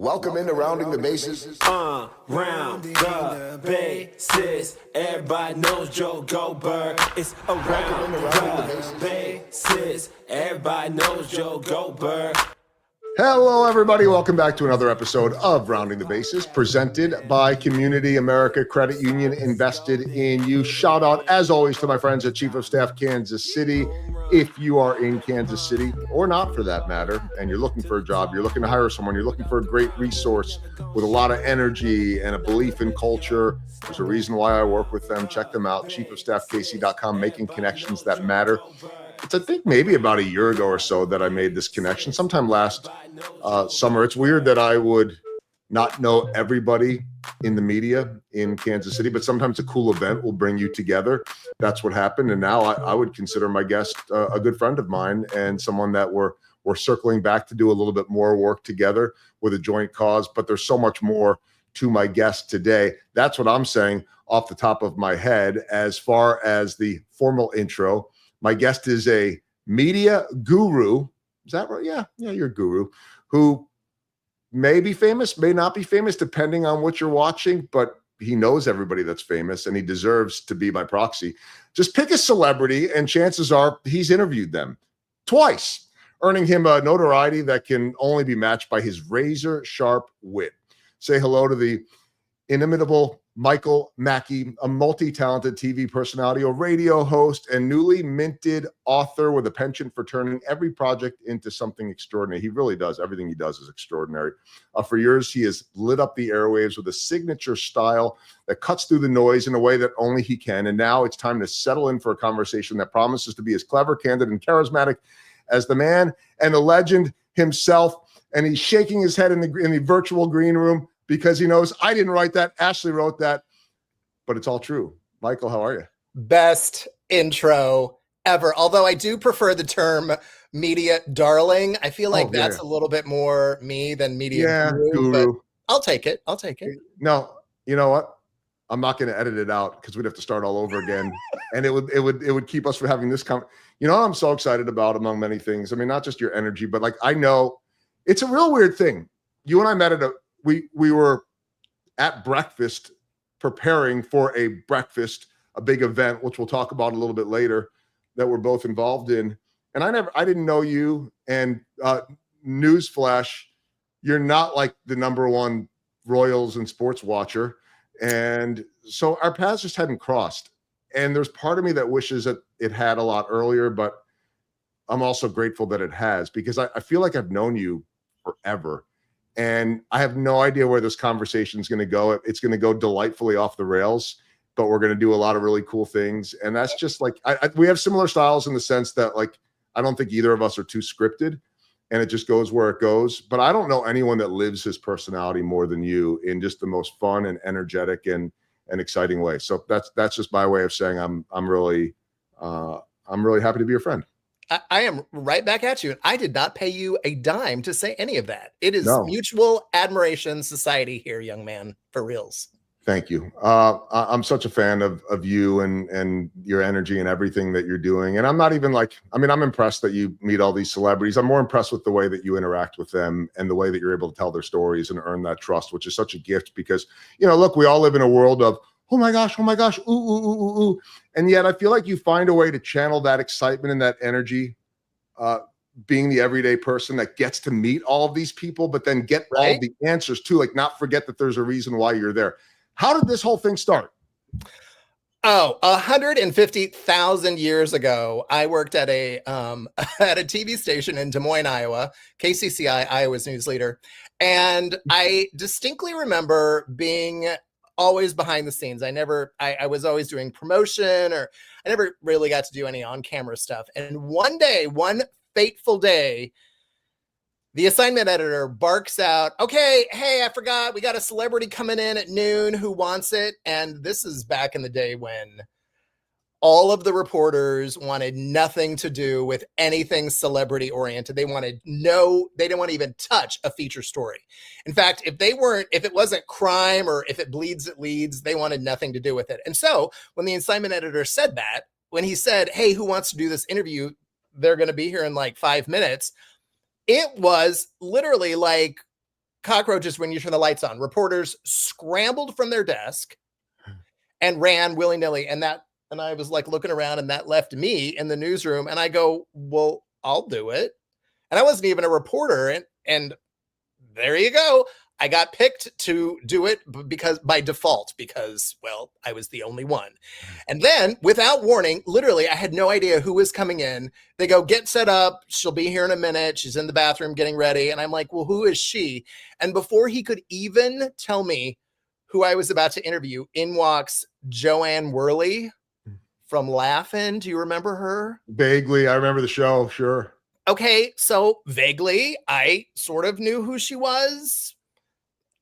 Welcome into Rounding the Bases. Round the bases. Everybody knows Joe Goldberg. It's around the bases. Everybody knows Joe Goldberg. Hello, everybody. Welcome back to another episode of Rounding the Bases, presented by Community America Credit Union, invested in you. Shout out, as always, to my friends at Chief of Staff Kansas City. If you are in Kansas City, or not for that matter, and you're looking for a job, you're looking to hire someone, you're looking for a great resource with a lot of energy and a belief in culture, there's a reason why I work with them. Check them out, chiefofstaffkc.com, making connections that matter. It's, I think, maybe about a year ago or so that I made this connection, sometime last summer. It's weird that I would not know everybody in the media in Kansas City, but sometimes a cool event will bring you together. That's what happened. And now I would consider my guest a good friend of mine and someone that we're circling back to do a little bit more work together with a joint cause. But there's so much more to my guest today. That's what I'm saying off the top of my head. As far as the formal intro, my guest is a media guru. Is that right? Yeah, you're a guru who may be famous, may not be famous, depending on what you're watching, but he knows everybody that's famous and he deserves to be by proxy. Just pick a celebrity and chances are he's interviewed them twice, earning him a notoriety that can only be matched by his razor sharp wit. Say hello to the inimitable Michael Mackie, a multi-talented TV personality, a radio host, and newly minted author with a penchant for turning every project into something extraordinary. He really does. Everything he does is extraordinary. For years, he has lit up the airwaves with a signature style that cuts through the noise in a way that only he can. And now it's time to settle in for a conversation that promises to be as clever, candid, and charismatic as the man and the legend himself. And he's shaking his head in the virtual green room, because he knows I didn't write that. Ashley wrote that, but it's all true. Michael, how are you? Best intro ever. Although I do prefer the term media darling. I feel like that's a little bit more me than media guru. But I'll take it. No, you know what? I'm not going to edit it out because we'd have to start all over again. And it would keep us from having this You know what I'm so excited about, among many things? I mean, not just your energy, but like, I know it's a real weird thing. You and I met at we were at breakfast preparing for a big event, which we'll talk about a little bit later, that we're both involved in. And I didn't know you. And newsflash, you're not like the number one Royals and sports watcher. And so our paths just hadn't crossed. And there's part of me that wishes that it had a lot earlier, but I'm also grateful that it has, because I feel like I've known you forever. And I have no idea where this conversation is going to go. It's going to go delightfully off the rails, but we're going to do a lot of really cool things. And that's just like, we have similar styles in the sense that, like, I don't think either of us are too scripted and it just goes where it goes. But I don't know anyone that lives his personality more than you in just the most fun and energetic and exciting way. So that's just my way of saying I'm really happy to be your friend. I am right back at you. I did not pay you a dime to say any of that. It is mutual admiration society here, young man, for reals. Thank you. I'm such a fan of you and your energy and everything that you're doing. And I'm not even I'm impressed that you meet all these celebrities. I'm more impressed with the way that you interact with them and the way that you're able to tell their stories and earn that trust, which is such a gift because, look, we all live in a world of, oh my gosh, ooh. And yet I feel like you find a way to channel that excitement and that energy, being the everyday person that gets to meet all of these people, but then get all the answers too, like not forget that there's a reason why you're there. How did this whole thing start? 150,000 years ago, I worked at a TV station in Des Moines, Iowa, KCCI, Iowa's news leader. And I distinctly remember being always behind the scenes. I was always doing promotion, or I never really got to do any on-camera stuff. And one fateful day, the assignment editor barks out, okay, hey, I forgot, we got a celebrity coming in at noon who wants it. And this is back in the day when all of the reporters wanted nothing to do with anything celebrity oriented. They didn't want to even touch a feature story. In fact, if it wasn't crime or if it bleeds, it leads, they wanted nothing to do with it. And so when the assignment editor said that, when he said, hey, who wants to do this interview? They're going to be here in like 5 minutes. It was literally like cockroaches when you turn the lights on. Reporters scrambled from their desk and ran willy-nilly. And I was like looking around, and that left me in the newsroom. And I go, well, I'll do it. And I wasn't even a reporter. And there you go. I got picked to do it by default, because, well, I was the only one. And then, without warning, literally, I had no idea who was coming in. They go, get set up. She'll be here in a minute. She's in the bathroom getting ready. And I'm like, well, who is she? And before he could even tell me who I was about to interview, in walks Joanne Worley from Laugh-In. Do you remember her? Vaguely. I remember the show. Sure. Okay. So vaguely, I sort of knew who she was.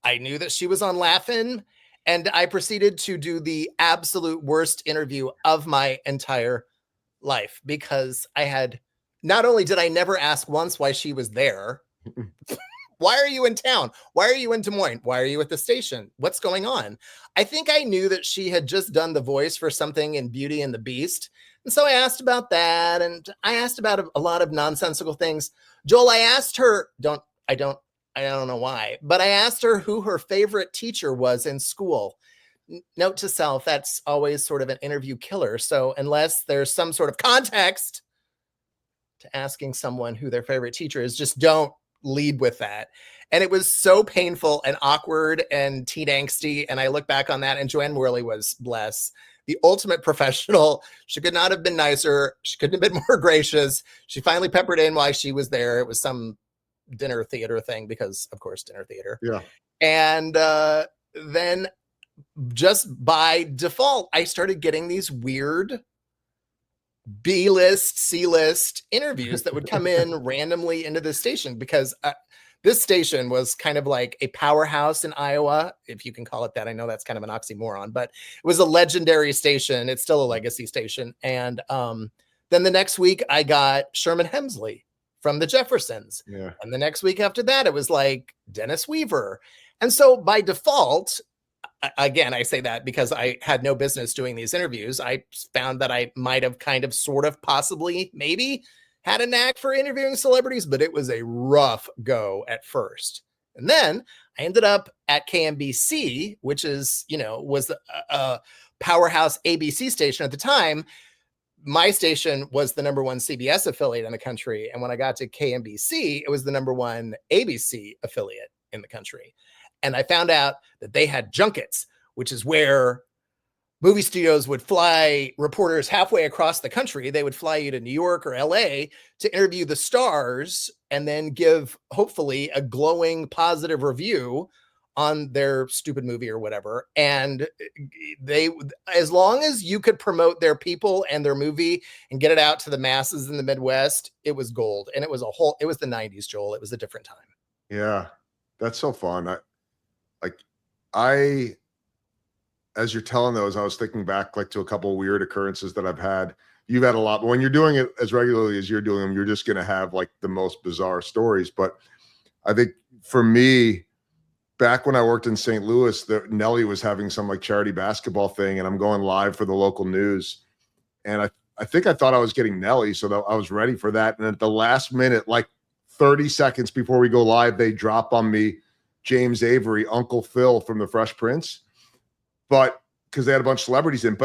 I knew that she was on Laugh-In, and I proceeded to do the absolute worst interview of my entire life, because not only did I never ask once why she was there. Why are you in town? Why are you in Des Moines? Why are you at the station? What's going on? I think I knew that she had just done the voice for something in Beauty and the Beast. And so I asked about that, and I asked about a lot of nonsensical things. Joel, I asked her, I don't know why, but I asked her who her favorite teacher was in school. Note to self, that's always sort of an interview killer. So unless there's some sort of context to asking someone who their favorite teacher is, just don't lead with that. And it was so painful and awkward and teen angsty. And I look back on that, and Joanne Worley was, bless, the ultimate professional. She could not have been nicer. She couldn't have been more gracious. She finally peppered in why she was there. It was some dinner theater thing, because of course, dinner theater. Yeah. And then just by default, I started getting these weird B-list, C-list interviews that would come in randomly into this station, because this station was kind of like a powerhouse in Iowa, if you can call it that. I know that's kind of an oxymoron, but it was a legendary station. It's still a legacy station. And then the next week I got Sherman Hemsley from the Jeffersons. Yeah. And the next week after that, it was like Dennis Weaver. And so by default, again, I say that because I had no business doing these interviews. I found that I might have kind of, sort of, possibly, maybe had a knack for interviewing celebrities, but it was a rough go at first. And then I ended up at KMBC, which is, was a powerhouse ABC station at the time. My station was the number one CBS affiliate in the country. And when I got to KMBC, it was the number one ABC affiliate in the country. And I found out that they had junkets, which is where movie studios would fly reporters halfway across the country. They would fly you to New York or LA to interview the stars and then give, hopefully, a glowing positive review on their stupid movie or whatever. And they, as long as you could promote their people and their movie and get it out to the masses in the Midwest, it was gold. And it was it was the 90s, Joel. It was a different time. Yeah. That's so fun. As you're telling those, I was thinking back to a couple of weird occurrences that I've had. You've had a lot, but when you're doing it as regularly as you're doing them, you're just going to have the most bizarre stories. But I think for me, back when I worked in St. Louis, Nelly was having some charity basketball thing, and I'm going live for the local news. And I think I thought I was getting Nelly, so I was ready for that. And at the last minute, 30 seconds before we go live, they drop on me James Avery, Uncle Phil from The Fresh Prince. But because they had a bunch of celebrities in,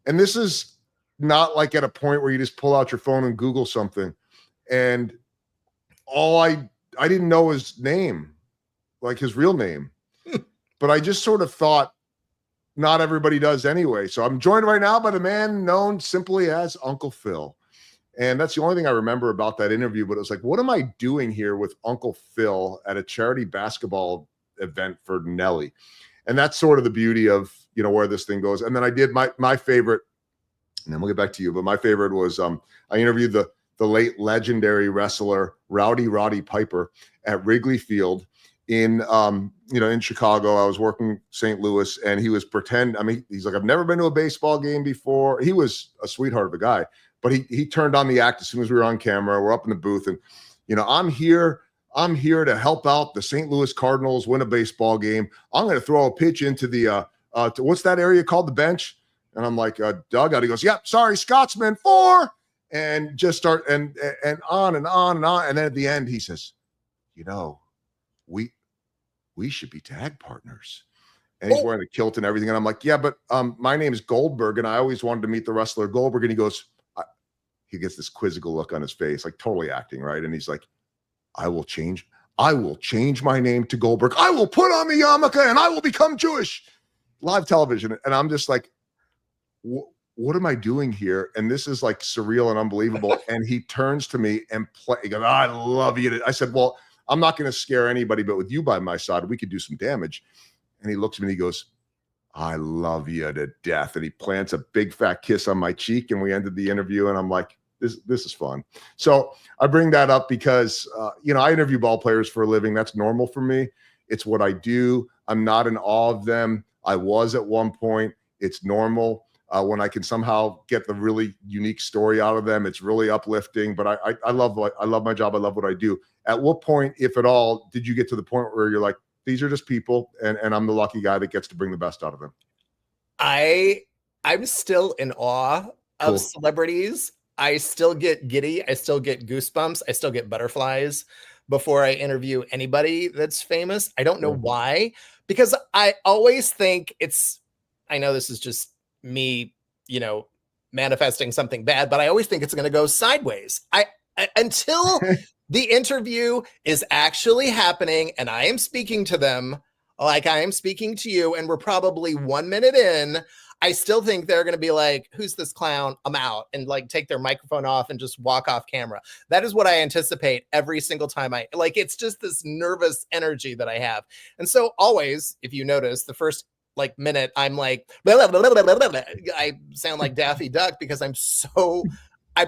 and this is not at a point where you just pull out your phone and Google something. And I didn't know his name, his real name, but I just sort of thought not everybody does anyway. So I'm joined right now by the man known simply as Uncle Phil. And that's the only thing I remember about that interview. But it was what am I doing here with Uncle Phil at a charity basketball event for Nelly? And that's sort of the beauty of, where this thing goes. And then I did my favorite, and then we'll get back to you, but my favorite was I interviewed the late legendary wrestler Rowdy Roddy Piper at Wrigley Field in Chicago. I was working St. Louis, and he was he's I've never been to a baseball game before. He was a sweetheart of a guy, but he turned on the act as soon as we were on camera. We're up in the booth, and I'm here to help out the St. Louis Cardinals win a baseball game. I'm going to throw a pitch into the to what's that area called, the bench? And I'm like, dugout. He goes, yep, sorry, Scotsman, 4, and just start and on and on and on. And then at the end, he says, we we should be tag partners. And he's wearing a kilt and everything. And I'm like, yeah, but my name is Goldberg. And I always wanted to meet the wrestler Goldberg. And he goes, he gets this quizzical look on his face, like totally acting, right? And he's like, I will change my name to Goldberg. I will put on the yarmulke and I will become Jewish. Live television. And I'm just like, what am I doing here? And this is like surreal and unbelievable. And he turns to me and he goes, I love you. I said, well, I'm not going to scare anybody, but with you by my side, we could do some damage. And he looks at me and he goes, I love you to death. And he plants a big fat kiss on my cheek. And we ended the interview. And I'm like, this is fun. So I bring that up because, I interview ball players for a living. That's normal for me. It's what I do. I'm not in awe of them. I was at one point. It's normal. When I can somehow get the really unique story out of them, it's really uplifting. But I love my job. I love what I do. At what point, if at all, did you get to the point where you're like, these are just people, and I'm the lucky guy that gets to bring the best out of them? I'm still in awe of celebrities. I still get giddy. I still get goosebumps. I still get butterflies before I interview anybody that's famous. I don't know why, because I always think I know this is just me, manifesting something bad, but I always think it's going to go sideways. Until the interview is actually happening and I am speaking to them like I am speaking to you, and we're probably 1 minute in, I still think they're going to be like, who's this clown? I'm out, and like take their microphone off and just walk off camera. That is what I anticipate every single time it's just this nervous energy that I have. And so always, if you notice, the first minute, I'm like, blah, blah, blah, blah, blah, blah. I sound like Daffy Duck because I'm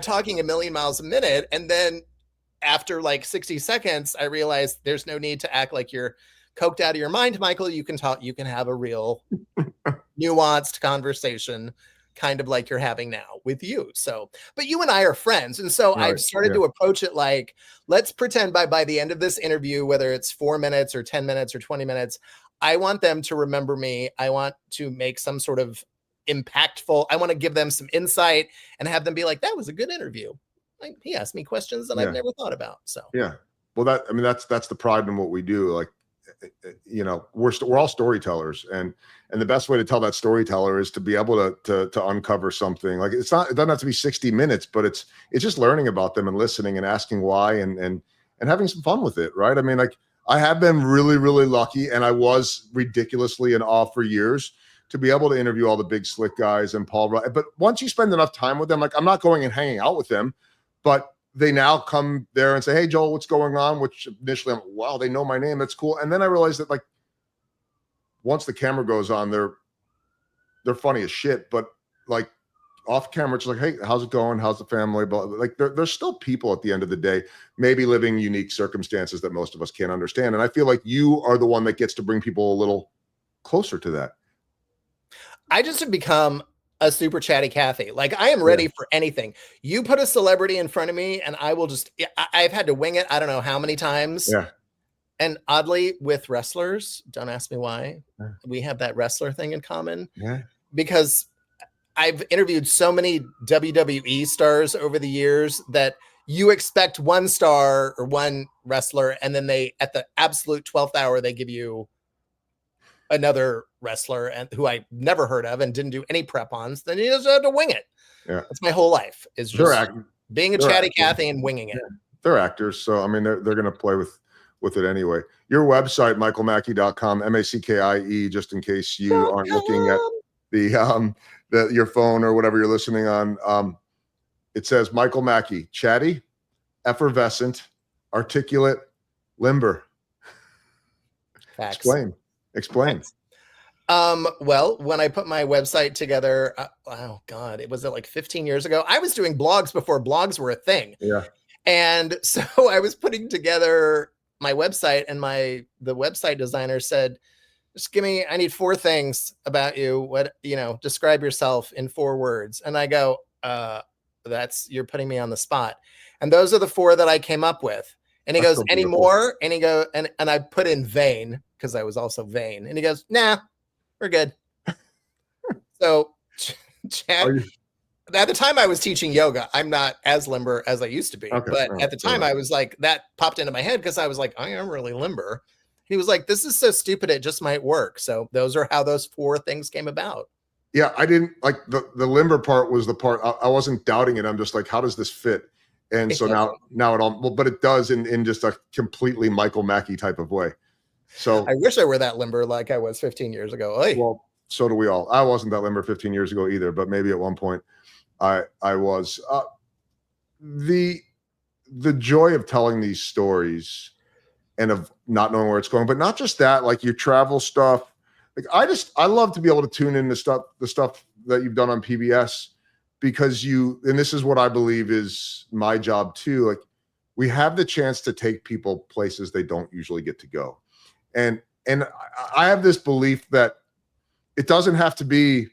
talking a million miles a minute. And then after 60 seconds, I realized there's no need to act like you're coked out of your mind, Michael. You can talk, you can have a real nuanced conversation, kind of like you're having now with you. So, but you and I are friends. And so I've started to approach it like, let's pretend by the end of this interview, whether it's 4 minutes or 10 minutes or 20 minutes, I want them to remember me. I want to make some sort of impactful, I want to give them some insight and have them be like, that was a good interview. Like, he asked me questions that I've never thought about. So, well, that's the pride in what we do. Like, we're all storytellers, and the best way to tell that storyteller is to be able to uncover something. Like, it doesn't have to be 60 minutes, but it's just learning about them and listening and asking why and having some fun with it. Right. I mean, like, I have been really, really lucky, and I was ridiculously in awe for years to be able to interview all the big slick guys and Paul Rudd. But once you spend enough time with them, like, I'm not going and hanging out with them, but they now come there and say, hey, Joel, what's going on? Which initially I'm, wow, they know my name. That's cool. And then I realized that, like, once the camera goes on, they're funny as shit, but like off camera, it's like, hey, how's it going? How's the family? But like, they're still people at the end of the day, maybe living unique circumstances that most of us can't understand. And I feel like you are the one that gets to bring people a little closer to that. I just have become a super chatty Cathy. Like, I am ready for anything. You put a celebrity in front of me and I will just, I've had to wing it. I don't know how many times. Yeah. And oddly, with wrestlers, don't ask me why, we have that wrestler thing in common. Yeah. Because I've interviewed so many WWE stars over the years that you expect one star or one wrestler, and then they, at the absolute 12th hour, they give you another wrestler and who I never heard of and didn't do any prep on. So then you just have to wing it. Yeah. That's my whole life, is just being a chatty Cathy and winging it. Yeah. They're actors. So, I mean, they're going to play with it anyway. Your website, michaelmackie.com, MACKIE, just in case you aren't looking at your phone or whatever you're listening on. It says Michael Mackie, chatty, effervescent, articulate, limber. Facts. Explain. Well, when I put my website together, oh God, it was like 15 years ago. I was doing blogs before blogs were a thing. Yeah. And so I was putting together my website, and the website designer said, just I need 4 things about you. Describe yourself in 4 words. And I go, you're putting me on the spot. And those are the 4 that I came up with. And he goes, any more? And he goes, and I put in vain, because I was also vain. And he goes, nah, we're good. So at the time I was teaching yoga. I'm not as limber as I used to be. Okay, but at the time I was like, that popped into my head because I was like, I am really limber. He was like, this is so stupid, it just might work. So those are how those 4 things came about. Yeah, I didn't like the limber part was the part I wasn't doubting it. I'm just like, how does this fit? And It so now it all, well, but it does in just a completely Michael Mackie type of way. So I wish I were that limber like I was 15 years ago. Oy. well, so do we all. I wasn't that limber 15 years ago either, but maybe at one point I was. The joy of telling these stories and of not knowing where it's going, but not just that, like your travel stuff. Like I love to be able to tune in the stuff that you've done on PBS, because and this is what I believe is my job too. Like we have the chance to take people places they don't usually get to go. And I have this belief that it doesn't have to be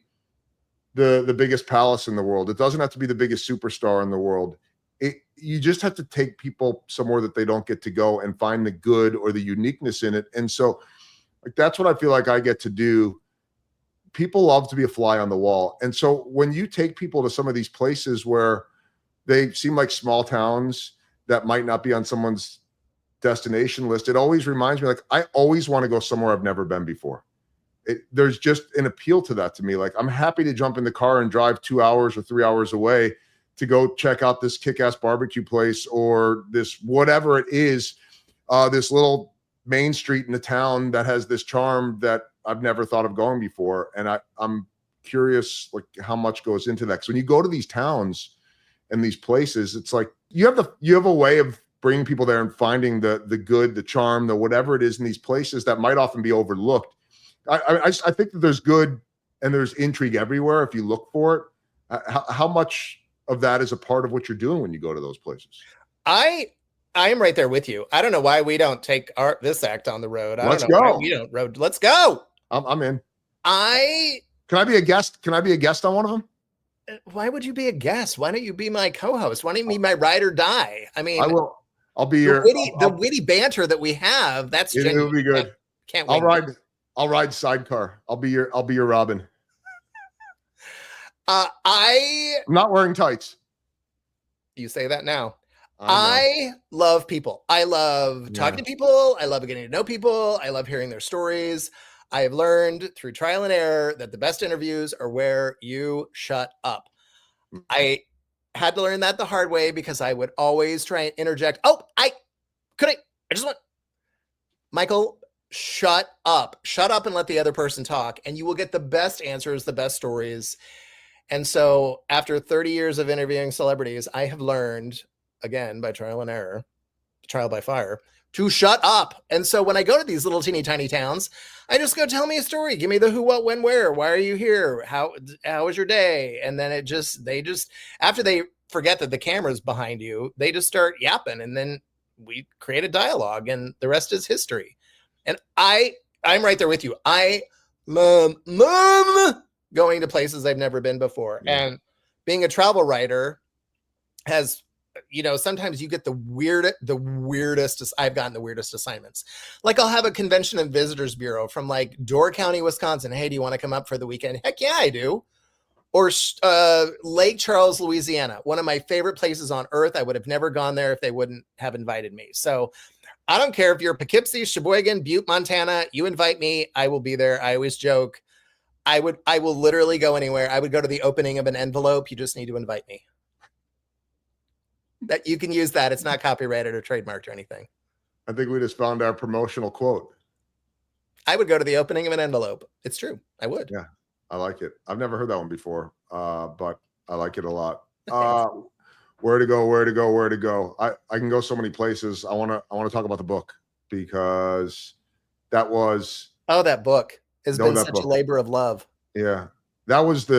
the biggest palace in the world. It doesn't have to be the biggest superstar in the world. You just have to take people somewhere that they don't get to go and find the good or the uniqueness in it. And so like that's what I feel like I get to do. People love to be a fly on the wall. And so when you take people to some of these places where they seem like small towns that might not be on someone's destination list, it always reminds me, like, I always want to go somewhere I've never been before. There's just an appeal to that to me. Like I'm happy to jump in the car and drive 2 hours or 3 hours away to go check out this kick-ass barbecue place or this whatever it is, this little main street in the town that has this charm that I've never thought of going before. And I'm curious like how much goes into that. Because when you go to these towns and these places, it's like you have a way of bringing people there and finding the good, the charm, the whatever it is in these places that might often be overlooked. I think that there's good and there's intrigue everywhere if you look for it. How much of that is a part of what you're doing when you go to those places? I am right there with you. I don't know why we don't take this act on the road. Let's go. We don't road. Let's go. I'm in. Can I be a guest? Can I be a guest on one of them? Why would you be a guest? Why don't you be my co-host? Why don't you be my ride or die? I mean, I will. I'll be your witty banter that we have. That's it'll be good. Can't wait. I'll ride sidecar. I'll be your Robin. I'm not wearing tights. You say that now. I love people. I love talking to people. I love getting to know people. I love hearing their stories. I have learned through trial and error that the best interviews are where you shut up. I had to learn that the hard way because I would always try and interject. I just want Michael, shut up and let the other person talk, and you will get the best answers, the best stories. And so after 30 years of interviewing celebrities, I have learned, again, by trial and error, trial by fire, to shut up. And so when I go to these little teeny tiny towns, I just go, tell me a story. Give me the who, what, when, where. Why are you here? How was your day? And then they just, after they forget that the camera's behind you, they just start yapping. And then we create a dialogue and the rest is history. And I'm right there with you. I love going to places I've never been before. Yeah. And being a travel writer has, sometimes you get the weirdest, I've gotten the weirdest assignments. Like I'll have a convention and visitors bureau from like Door County, Wisconsin. Hey, do you want to come up for the weekend? Heck yeah, I do. Or Lake Charles, Louisiana, one of my favorite places on earth. I would have never gone there if they wouldn't have invited me. So I don't care if you're Poughkeepsie, Sheboygan, Butte, Montana, you invite me, I will be there. I always joke. I will literally go anywhere. I would go to the opening of an envelope. You just need to invite me. That you can use that. It's not copyrighted or trademarked or anything. I think we just found our promotional quote. I would go to the opening of an envelope. It's true. I would. Yeah, I like it. I've never heard that one before, but I like it a lot. Where to go. I can go so many places. I want to talk about the book because that was. Oh, that book has been such a labor of love. Yeah. That was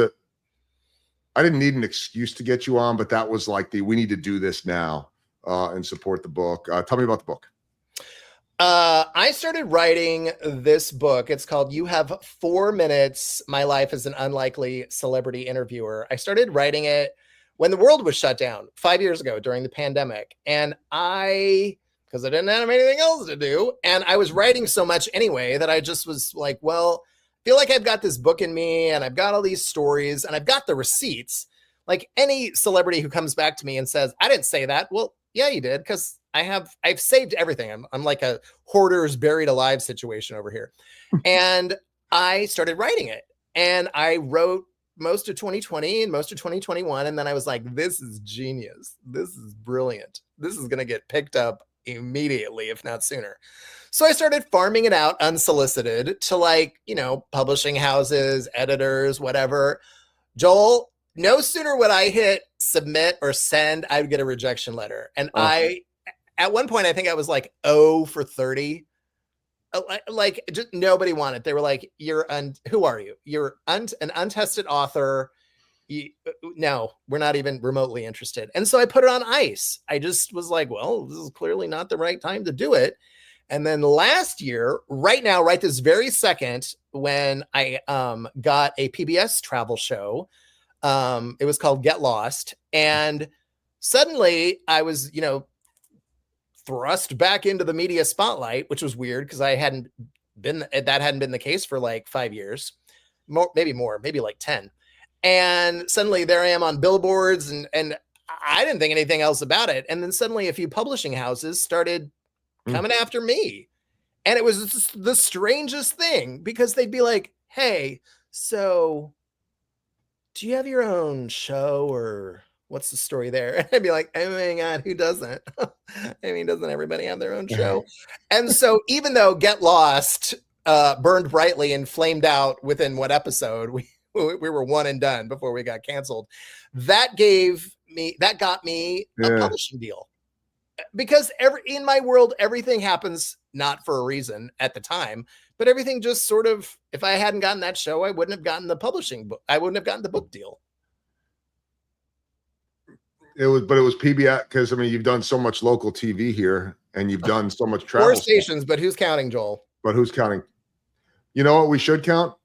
I didn't need an excuse to get you on, but that was like we need to do this now and support the book. Tell me about the book. I started writing this book. It's called You Have 4 Minutes, My Life as an Unlikely Celebrity Interviewer. I started writing it when the world was shut down 5 years ago during the pandemic. And because I didn't have anything else to do, and I was writing so much anyway that I just was like, well, I feel like I've got this book in me and I've got all these stories and I've got the receipts. Like any celebrity who comes back to me and says, I didn't say that. Well, yeah, you did, because I've saved everything. I'm like a hoarder's buried alive situation over here. And I started writing it, and I wrote most of 2020 and most of 2021. And then I was like, this is genius. This is brilliant. This is going to get picked up immediately, if not sooner. So I started farming it out unsolicited to, like, you know, publishing houses, editors, whatever. Joel, no sooner would I hit submit or send, I would get a rejection letter. And at one point, I think I was like 0 for 30. Like, just nobody wanted. They were like, who are you? You're an untested author. No, we're not even remotely interested. And so I put it on ice. I just was like, well, this is clearly not the right time to do it. And then last year, right now, right this very second, when I got a PBS travel show, it was called Get Lost. And suddenly I was, you know, thrust back into the media spotlight, which was weird because that hadn't been the case for like 5 years, maybe like 10. And suddenly there I am on billboards, and I didn't think anything else about it. And then suddenly a few publishing houses started coming after me. And it was the strangest thing, because they'd be like, hey, so do you have your own show, or what's the story there? And I'd be like, oh my God, who doesn't? I mean, doesn't everybody have their own show? And so even though Get Lost burned brightly and flamed out within what episode, we were one and done before we got canceled. That got me a publishing deal. Because in my world, everything happens not for a reason at the time, but everything just sort of, if I hadn't gotten that show, I wouldn't have gotten the publishing book. I wouldn't have gotten the book deal. It was PBS, because I mean, you've done so much local TV here, and you've done so much travel. 4 stations, but who's counting, Joel? But who's counting? You know what we should count?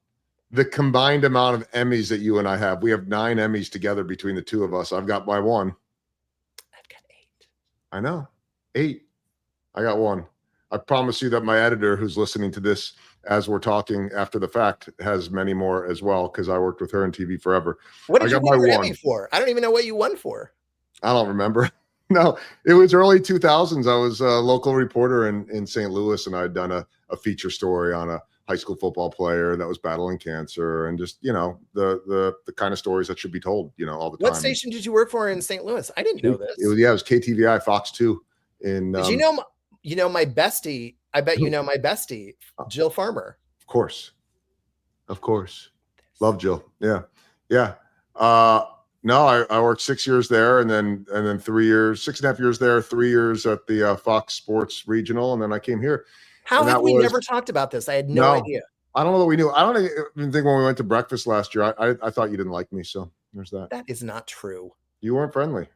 The combined amount of Emmys that you and I have. We have 9 Emmys together between the two of us. I've got my 1. I've got 8. I know. 8. I got 1. I promise you that my editor, who's listening to this as we're talking after the fact, has many more as well, because I worked with her in TV forever. What did you win your Emmy for? I don't even know what you won for. I don't remember. No, it was early 2000s. I was a local reporter in St. Louis, and I'd done a feature story on a high school football player that was battling cancer, and just, you know, the kind of stories that should be told, you know, all the time. What station did you work for in St. Louis? I didn't know this. It was KTVI, Fox 2. Did you know my bestie? I bet you know my bestie, Jill Farmer. Of course. Love Jill. Yeah. No, I worked 6 years there, and then 6.5 years there, 3 years at the Fox Sports Regional, and then I came here. How have we never talked about this? I had no idea. I don't know that we knew. I don't even think when we went to breakfast last year, I thought you didn't like me, so there's that. That is not true. You weren't friendly.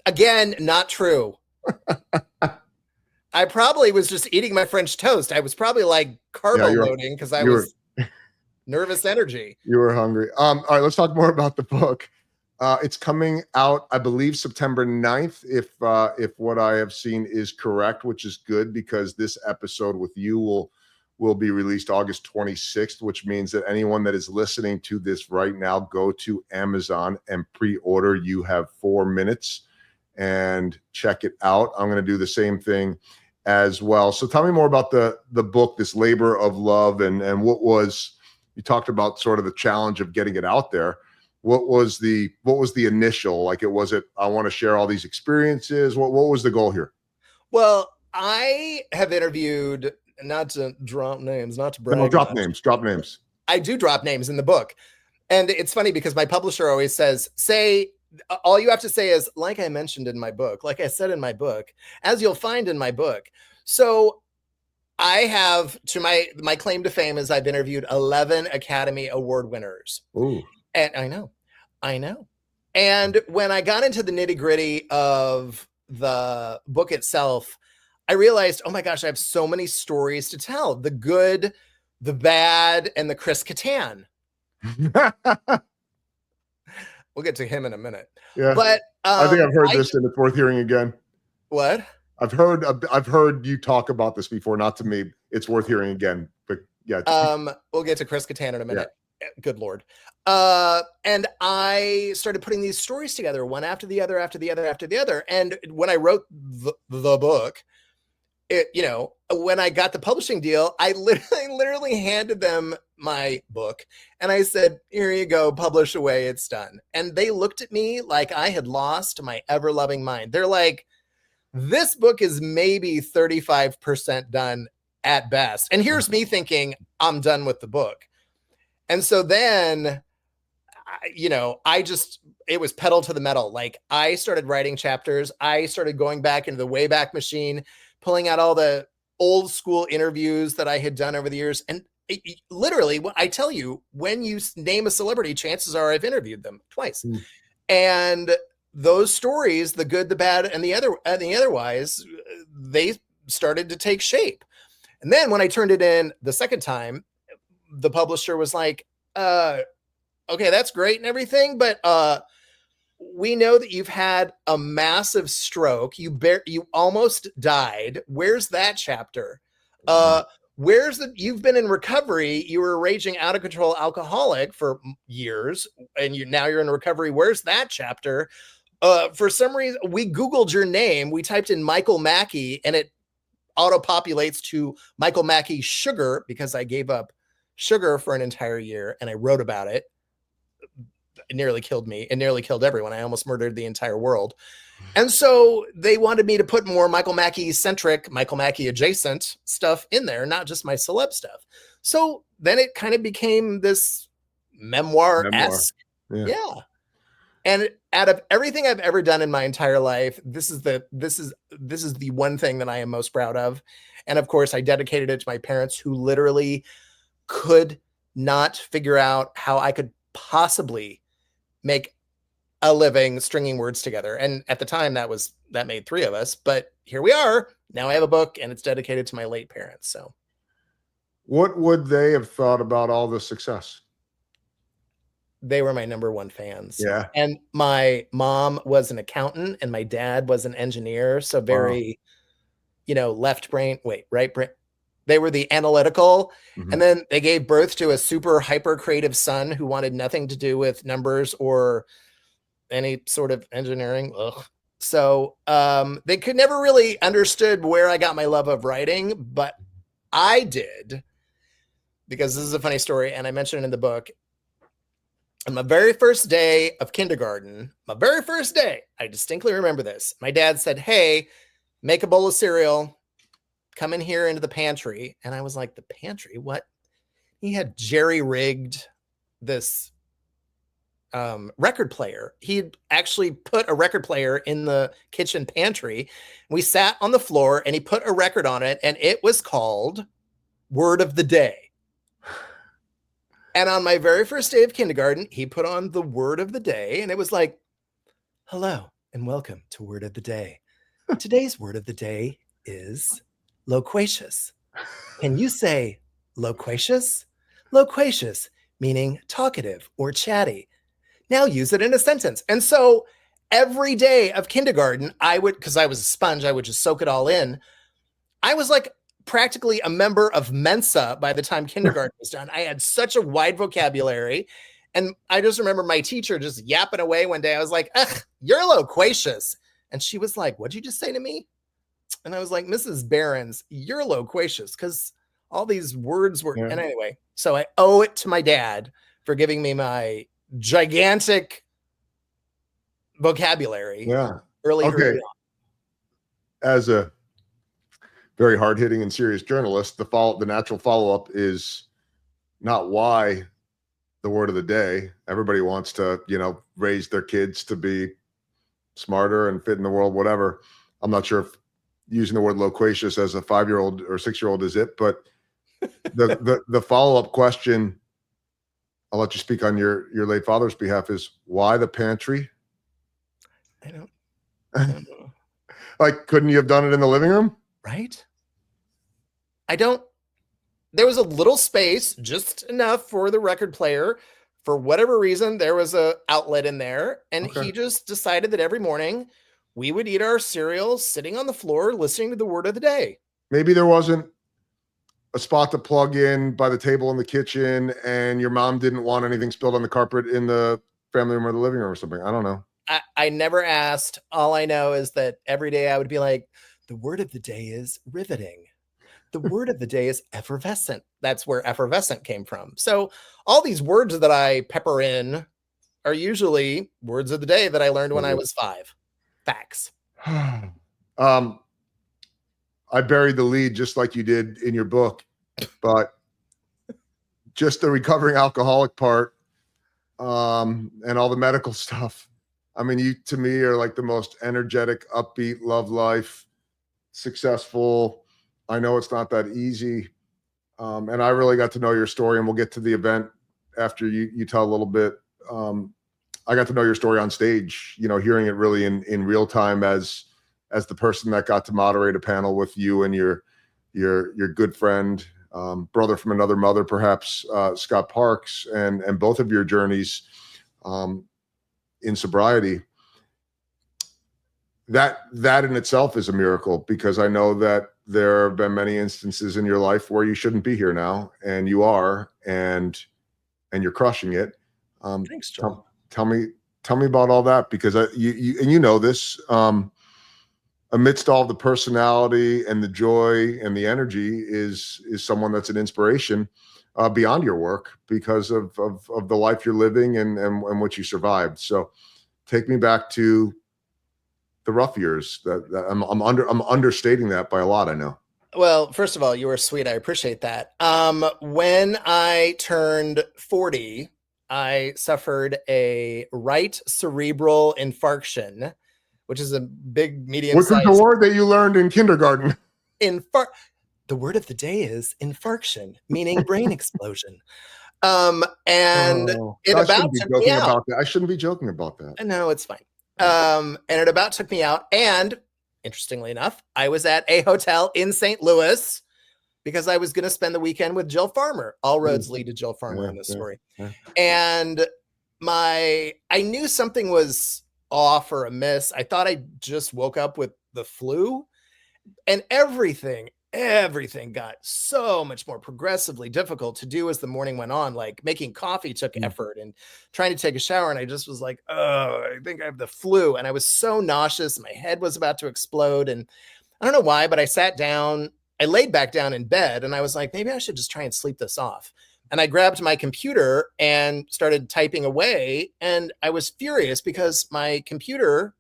Again, not true. I probably was just eating my French toast. I was probably like carbo loading because I was nervous energy. You were hungry. All right, let's talk more about the book. It's coming out, I believe, September 9th, if what I have seen is correct, which is good, because this episode with you will be released August 26th, which means that anyone that is listening to this right now, go to Amazon and pre-order. You have 4 minutes and check it out. I'm going to do the same thing as well. So tell me more about the book, this labor of love, and what was, you talked about sort of the challenge of getting it out there. What was the initial, like, I want to share all these experiences. What was the goal here? Well, I have interviewed, not to drop names, not to brag. No, drop names. I do drop names in the book. And it's funny because my publisher always says, all you have to say is, like I mentioned in my book, like I said in my book, as you'll find in my book. So I have, to my claim to fame is I've interviewed 11 Academy Award winners. Ooh. And I know. And when I got into the nitty gritty of the book itself, I realized, oh my gosh, I have so many stories to tell. The good, the bad, and the Chris Kattan. We'll get to him in a minute. Yeah. But I think I've heard this, and it's worth hearing again. What? I've heard you talk about this before, not to me. It's worth hearing again. But yeah. We'll get to Chris Kattan in a minute. Yeah. Good Lord. And I started putting these stories together, one after the other, after the other, after the other. And when I wrote the book, when I got the publishing deal, I literally handed them my book and I said, here you go, publish away, it's done. And they looked at me like I had lost my ever loving mind. They're like, this book is maybe 35% done at best. And here's me thinking I'm done with the book. And so then, it was pedal to the metal. Like I started writing chapters. I started going back into the Wayback Machine, pulling out all the old school interviews that I had done over the years. And literally, I tell you, when you name a celebrity, chances are I've interviewed them twice. And those stories, the good, the bad, and the otherwise, they started to take shape. And then when I turned it in the second time, the publisher was like, okay, that's great and everything, but we know that you've had a massive stroke. You almost died. Where's that chapter? You've been in recovery. You were a raging out of control alcoholic for years, and now you're in recovery. Where's that chapter? For some reason, we Googled your name. We typed in Michael Mackie, and it auto-populates to Michael Mackie Sugar because I gave up sugar for an entire year, and I wrote about it. It nearly killed me. It nearly killed everyone. I almost murdered the entire world. And so they wanted me to put more Michael Mackie centric, Michael Mackie adjacent stuff in there, not just my celeb stuff. So then it kind of became this memoir-esque. Yeah. And out of everything I've ever done in my entire life, this is the one thing that I am most proud of. And of course, I dedicated it to my parents, who literally could not figure out how I could possibly make a living stringing words together. And at the time that made three of us, but here we are. Now I have a book and it's dedicated to my late parents. So what would they have thought about all the success? They were my number one fans. Yeah. And my mom was an accountant and my dad was an engineer. So very, left brain, right brain. They were the analytical. Mm-hmm. And then they gave birth to a super hyper creative son who wanted nothing to do with numbers or any sort of engineering. Ugh. So they could never really understood where I got my love of writing, but I did, because this is a funny story. And I mentioned it in the book. On my very first day of kindergarten, I distinctly remember this. My dad said, hey, make a bowl of cereal, come in here into the pantry. And I was like, the pantry? What? He had jerry-rigged this record player. He'd actually put a record player in the kitchen pantry. We sat on the floor and he put a record on it, and it was called Word of the Day. And on my very first day of kindergarten, he put on the Word of the Day, and it was like, hello and welcome to Word of the Day. Today's word of the day is loquacious. Can you say loquacious? Loquacious, meaning talkative or chatty. Now use it in a sentence. And so every day of kindergarten, because I was a sponge, I would just soak it all in. I was like practically a member of Mensa by the time kindergarten was done. I had such a wide vocabulary. And I just remember my teacher just yapping away one day. I was like, ugh, you're loquacious. And she was like, what'd you just say to me? And I was like, Mrs. Behrens, you're loquacious, because all these words were. Yeah. And anyway, so I owe it to my dad for giving me my gigantic vocabulary. Yeah. Early on. As a very hard-hitting and serious journalist, the natural follow-up is not why the word of the day. Everybody wants to, raise their kids to be smarter and fit in the world, whatever. I'm not sure if using the word loquacious as a 5-year-old or 6-year-old is it, but the follow-up question, I'll let you speak on your late father's behalf, is why the pantry? I don't know. Like, couldn't you have done it in the living room? Right? There was a little space, just enough for the record player. For whatever reason, there was a outlet in there. And He just decided that every morning we would eat our cereal sitting on the floor, listening to the word of the day. Maybe there wasn't a spot to plug in by the table in the kitchen, and your mom didn't want anything spilled on the carpet in the family room or the living room or something. I don't know. I never asked. All I know is that every day I would be like, the word of the day is riveting. The word of the day is effervescent. That's where effervescent came from. So all these words that I pepper in are usually words of the day that I learned when I was 5. Facts. I buried the lead just like you did in your book, but just the recovering alcoholic part, and all the medical stuff. I mean, you to me are like the most energetic, upbeat, love life, successful. I know it's not that easy. And I really got to know your story, and we'll get to the event after you tell a little bit. I got to know your story on stage, hearing it really in real time as the person that got to moderate a panel with you and your good friend, brother from another mother, perhaps, Scott Parks, and both of your journeys in sobriety. That in itself is a miracle, because I know that there have been many instances in your life where you shouldn't be here now, and you are, and you're crushing it. Thanks, Joel. Tell me about all that, because you know this. Amidst all the personality and the joy and the energy is someone that's an inspiration beyond your work, because of the life you're living and what you survived. So take me back to the rough years. That I'm understating that by a lot, I know. Well, first of all, you were sweet. I appreciate that. When I turned 40, I suffered a right cerebral infarction, which is a big medium-sized. Which is the word that you learned in kindergarten? The word of the day is infarction, meaning brain explosion. And it about took me out. I shouldn't be joking about that. No, it's fine. And it about took me out. And interestingly enough, I was at a hotel in St. Louis because I was going to spend the weekend with Jill Farmer. All roads lead to Jill Farmer in this story. Yeah. And I knew something was off or amiss. I thought I just woke up with the flu, and everything got so much more progressively difficult to do as the morning went on. Like making coffee took effort, and trying to take a shower. And I just was like, oh, I think I have the flu. And I was so nauseous. My head was about to explode. And I don't know why, but I sat down, I laid back down in bed, and I was like, maybe I should just try and sleep this off. And I grabbed my computer and started typing away. And I was furious because my computer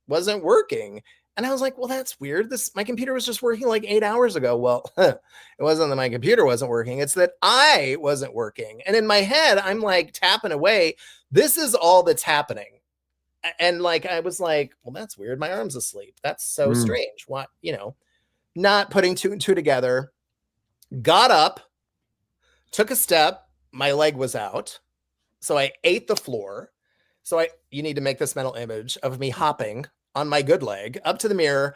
wasn't working. And I was like, well, that's weird. My computer was just working like 8 hours ago. Well, it wasn't that my computer wasn't working. It's that I wasn't working. And in my head, I'm like tapping away. This is all that's happening. And like, I was like, well, that's weird. My arm's asleep. That's so strange. What, not putting two and two together. Got up, took a step. My leg was out. So I ate the floor. So you need to make this mental image of me hopping on my good leg up to the mirror.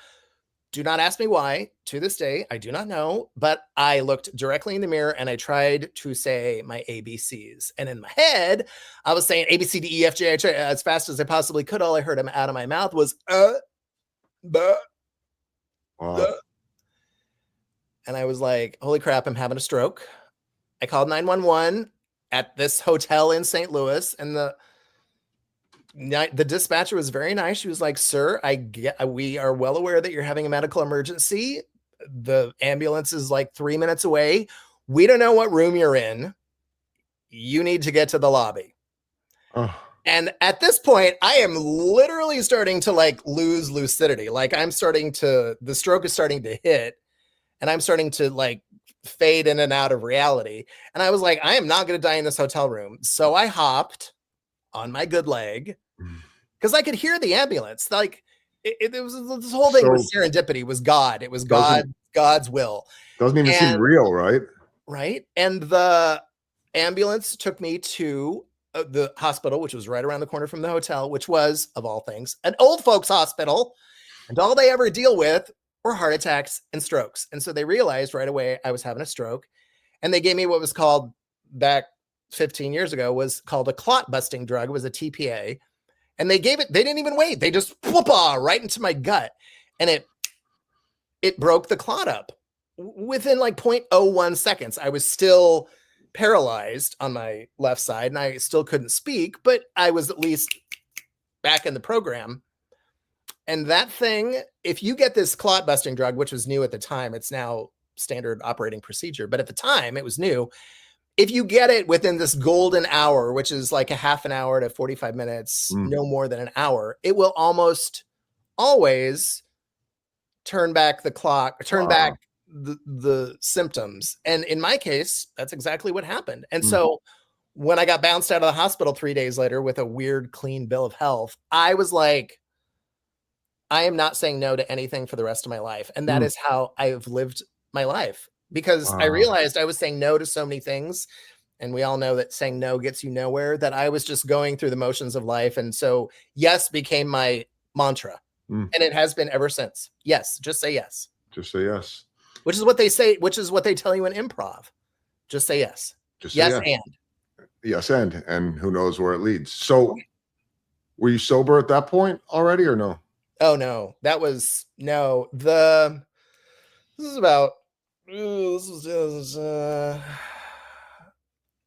Do not ask me why. To this day, I do not know, but I looked directly in the mirror and I tried to say my ABCs. And in my head, I was saying A, B, C, D, E, F, G, H, as fast as I possibly could. All I heard out of my mouth was, And I was like, holy crap, I'm having a stroke. I called 911 at this hotel in St. Louis, and the dispatcher was very nice. She was like, sir, we are well aware that you're having a medical emergency. The ambulance is like 3 minutes away. We don't know what room you're in. You need to get to the lobby. Oh. And at this point, I am literally starting to like lose lucidity. Like the stroke is starting to hit, and I'm starting to like fade in and out of reality. And I was like, I am not going to die in this hotel room. So I hopped on my good leg because I could hear the ambulance. Like it was this whole thing was serendipity. It was God. It was God's will. Doesn't even seem real, right? Right. And the ambulance took me to the hospital, which was right around the corner from the hotel, which was, of all things, an old folks hospital. And all they ever deal with were heart attacks and strokes. And so they realized right away I was having a stroke. And they gave me what was called back 15 years ago was called a clot busting drug. It was a TPA. And they didn't even wait. They just right into my gut. And it broke the clot up. within like 0.01 seconds, I was still paralyzed on my left side and I still couldn't speak, but I was at least back in the program. And that thing, if you get this clot busting drug, which was new at the time, it's now standard operating procedure, but at the time it was new. If you get it within this golden hour, which is like a half an hour to 45 minutes, no more than an hour, it will almost always turn back the clock, turn back the symptoms. And in my case, that's exactly what happened. And so when I got bounced out of the hospital 3 days later with a weird, clean bill of health, I was like, I am not saying no to anything for the rest of my life. And that is how I have lived my life, because I realized I was saying no to so many things. And we all know that saying no gets you nowhere, that I was just going through the motions of life. And so yes became my mantra. And it has been ever since. Yes. Just say yes. Just say yes. Which is what they say, which is what they tell you in improv. Just say yes. Just yes, say and. Yes, and who knows where it leads. So were you sober at that point already or no? Oh, no. That was, no. This is about,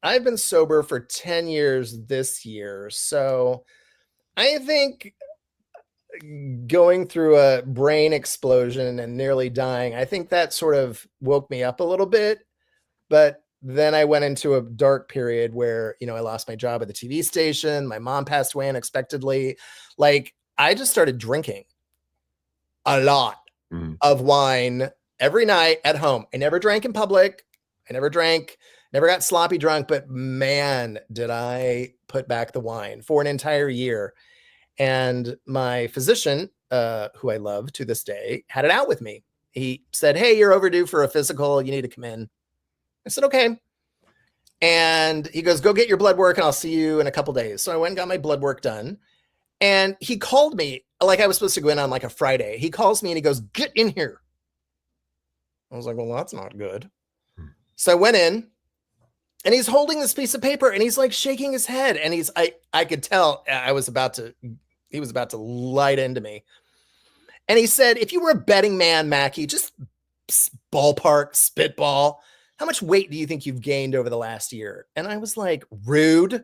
I've been sober for 10 years this year. So I think going through a brain explosion and nearly dying, I think that sort of woke me up a little bit. But then I went into a dark period where, I lost my job at the TV station. My mom passed away unexpectedly. Like, I just started drinking a lot of wine every night at home. I never drank in public. I never got sloppy drunk, but man, did I put back the wine for an entire year. And my physician, who I love to this day, had it out with me. He said, "Hey, you're overdue for a physical. You need to come in." I said, "Okay." And he goes, "Go get your blood work and I'll see you in a couple days." So I went and got my blood work done. And he called me, like I was supposed to go in on like a Friday. He calls me and he goes, "Get in here." I was like, well, that's not good. So I went in and he's holding this piece of paper and he's like shaking his head. And I could tell he was about to light into me. And he said, "If you were a betting man, Mackie, just ballpark, spitball, how much weight do you think you've gained over the last year?" And I was like, rude.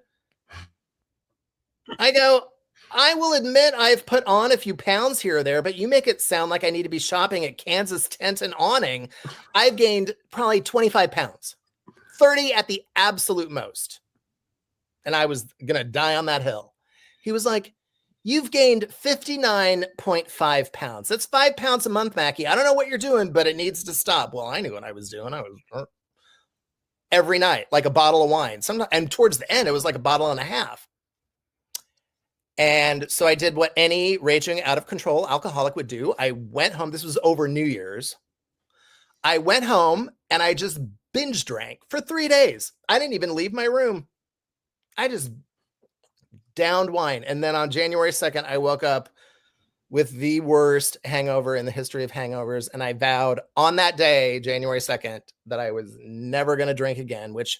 I go, "I will admit I've put on a few pounds here or there, but you make it sound like I need to be shopping at Kansas Tent and Awning. I've gained probably 25 pounds, 30 at the absolute most." And I was going to die on that hill. He was like, "You've gained 59.5 pounds. That's 5 pounds a month, Mackie. I don't know what you're doing, but it needs to stop." Well, I knew what I was doing. I was every night, like a bottle of wine. Sometimes, and towards the end, it was like a bottle and a half. And so I did what any raging out of control alcoholic would do. I went home. This was over New Year's. I went home and I just binge drank for 3 days. I didn't even leave my room. I just downed wine. And then on January 2nd, I woke up with the worst hangover in the history of hangovers. And I vowed on that day, January 2nd, that I was never going to drink again, which,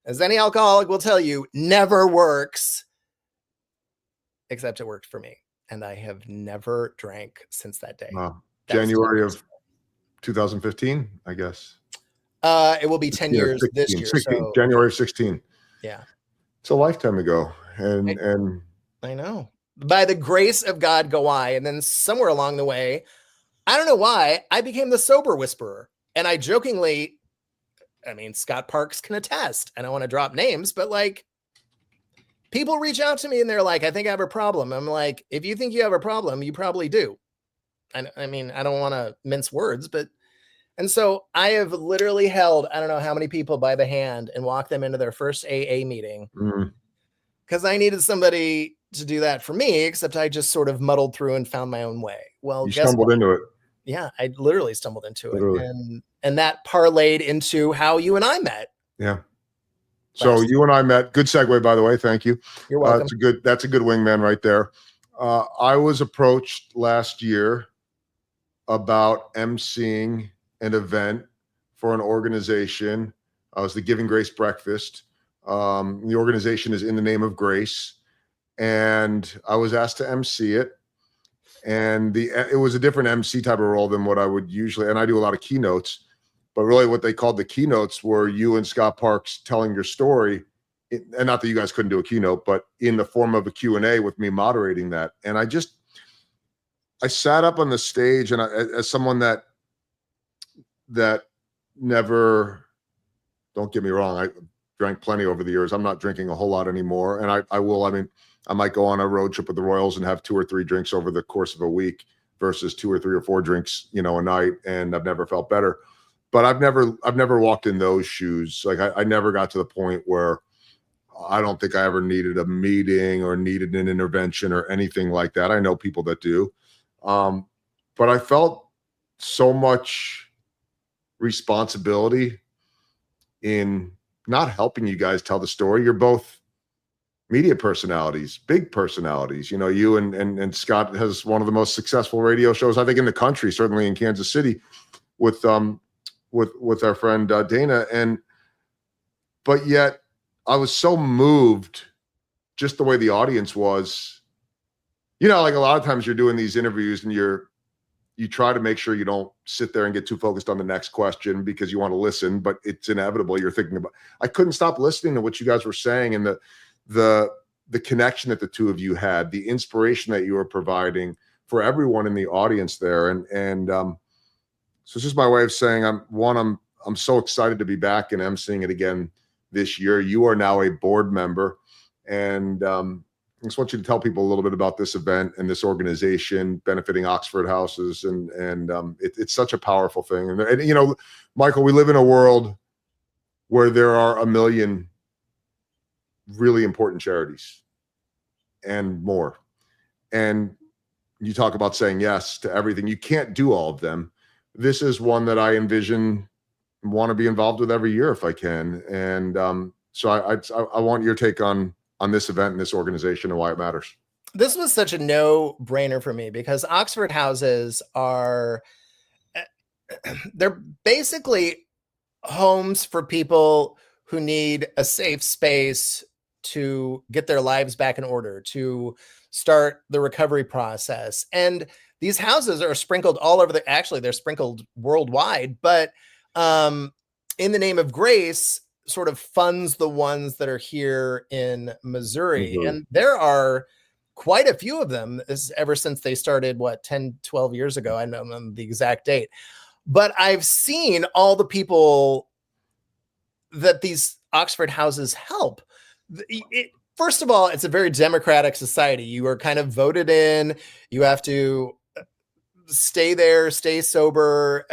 as any alcoholic will tell you, never works. Except it worked for me. And I have never drank since that day. Wow. January of 2015, I guess. It will be 10 years 16, this year. 16, So January of 16. Yeah. It's a lifetime ago. And I know. By the grace of God go I. And then somewhere along the way, I don't know why, I became the sober whisperer. And I jokingly, Scott Parks can attest. I don't want to drop names, but like, people reach out to me and they're like, "I think I have a problem." I'm like, if you think you have a problem, you probably do. And I don't want to mince words, and so I have literally held, I don't know how many people by the hand and walked them into their first AA meeting because I needed somebody to do that for me, except I just sort of muddled through and found my own way. Well, you stumbled into it. Yeah, I literally stumbled into it. And that parlayed into how you and I met. Yeah. So you and I met. Good segue, by the way. Thank you. You're welcome. That's a good wingman right there. I was approached last year about emceeing an event for an organization. I was the Giving Grace Breakfast. The organization is In the Name of Grace, and I was asked to MC it. And it was a different MC type of role than what I would usually. And I do a lot of keynotes. but really what they called the keynotes were you and Scott Parks telling your story. And not that you guys couldn't do a keynote, but in the form of a Q&A with me moderating that. And I sat up on the stage, and as someone that never, don't get me wrong, I drank plenty over the years. I'm not drinking a whole lot anymore. And I might go on a road trip with the Royals and have 2 or 3 drinks over the course of a week versus 2 or 3 or 4 drinks, a night. And I've never felt better, but I've never walked in those shoes. Like I never got to the point where I don't think I ever needed a meeting or needed an intervention or anything like that. I know people that do. But I felt so much responsibility in not helping you guys tell the story. You're both media personalities, big personalities. You and Scott has one of the most successful radio shows, I think, in the country, certainly in Kansas City, with our friend Dana. But yet I was so moved just the way the audience was. Like a lot of times you're doing these interviews and you try to make sure you don't sit there and get too focused on the next question because you want to listen, but it's inevitable. You're thinking about, I couldn't stop listening to what you guys were saying, and the connection that the two of you had, the inspiration that you were providing for everyone in the audience there. And so it's just my way of saying, I'm so excited to be back and emceeing it again this year. You are now a board member, and I just want you to tell people a little bit about this event and this organization benefiting Oxford houses. And it's such a powerful thing. And Michael, we live in a world where there are a million really important charities and more. And you talk about saying yes to everything. You can't do all of them. This is one that I envision, want to be involved with every year if I can. And so I want your take on this event and this organization and why it matters. This was such a no-brainer for me because Oxford houses they're basically homes for people who need a safe space to get their lives back in order, to start the recovery process. And these houses are sprinkled all over actually they're sprinkled worldwide, but In the Name of Grace sort of funds the ones that are here in Missouri. Mhm. And there are quite a few of them ever since they started, 10, 12 years ago. I don't know the exact date, but I've seen all the people that these Oxford houses help. First of all, it's a very democratic society. You are kind of voted in. You have to stay there, stay sober,